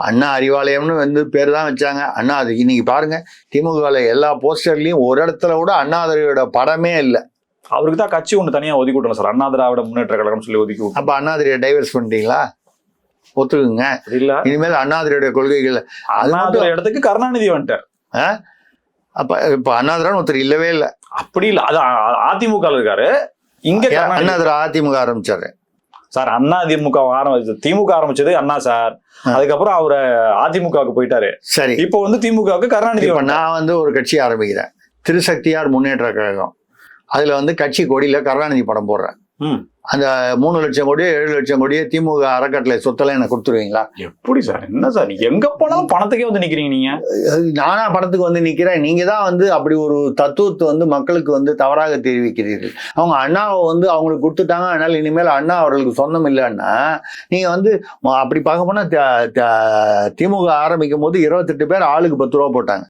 அண்ணா அறிவாலயம்னு வந்து பேர் தான் வச்சாங்க. அண்ணா அது இன்னைக்கு பாருங்க திமுகவில் எல்லா போஸ்டர்லயும் ஒரு இடத்துல கூட அண்ணாதுரையோட படமே இல்லை. அவருக்கு தான் கட்சி ஒன்று தனியாக ஒதுக்கி விட்டணும் சார், அண்ணா திராவிட முன்னேற்ற கழகம் சொல்லி ஒதுக்கி விட்டோம். அப்ப அண்ணாதுரையை டைவர்ஸ் பண்ணிட்டீங்களா? ஒத்துக்குங்க. இல்ல இனிமேல் அண்ணாதுரையோட கொள்கைகள் அண்ணாதுரை இடத்துக்கு கருணாநிதி வந்துட்டார். அப்ப இப்ப அண்ணாதுரான்னு ஒருத்தர் இல்லவே இல்லை. அப்படி இல்லை, அது அதிமுக இருக்காரு. இங்க அண்ணாதுரை அதிமுக ஆரம்பிச்சாரு சார். அண்ணா திமுக ஆரம்பிச்சது, திமுக ஆரம்பிச்சது அண்ணா சார். அதுக்கப்புறம் அவரை அதிமுகவுக்கு போயிட்டாரு. சரி, இப்போ வந்து திமுகவுக்கு கருணாநிதி. நான் வந்து ஒரு கட்சி ஆரம்பிக்கிறேன், திருசக்தியார் முன்னேற்ற கழகம். அதுல வந்து கட்சி கொடியில கருணாநிதி படம் போடுறேன். அந்த 3 லட்சம் கோடியோ 7 லட்சம் கோடியோ திமுக அறக்கட்டளை சொத்தெல்லாம் எனக்கு கொடுத்துருவீங்களா? எப்படி சார்? என்ன சார் நீங்க எங்க போனாலும் பணத்துக்கே வந்து நிக்கிறீங்க. நீங்க நானா பணத்துக்கு வந்து நிக்கிறேன்? நீங்க தான் வந்து அப்படி ஒரு தத்துவத்தை வந்து மக்களுக்கு வந்து தவறாக தெரிவிக்கிறீர்கள். அவங்க அண்ணாவை வந்து அவங்களுக்கு கொடுத்துட்டாங்க, அதனால இனிமேல் அண்ணா அவர்களுக்கு சொந்தம் இல்லைன்னா நீங்க வந்து அப்படி பார்க்க போனா திமுக ஆரம்பிக்கும் போது 28 பேர் ஆளுக்கு 10 ரூபா போட்டாங்க.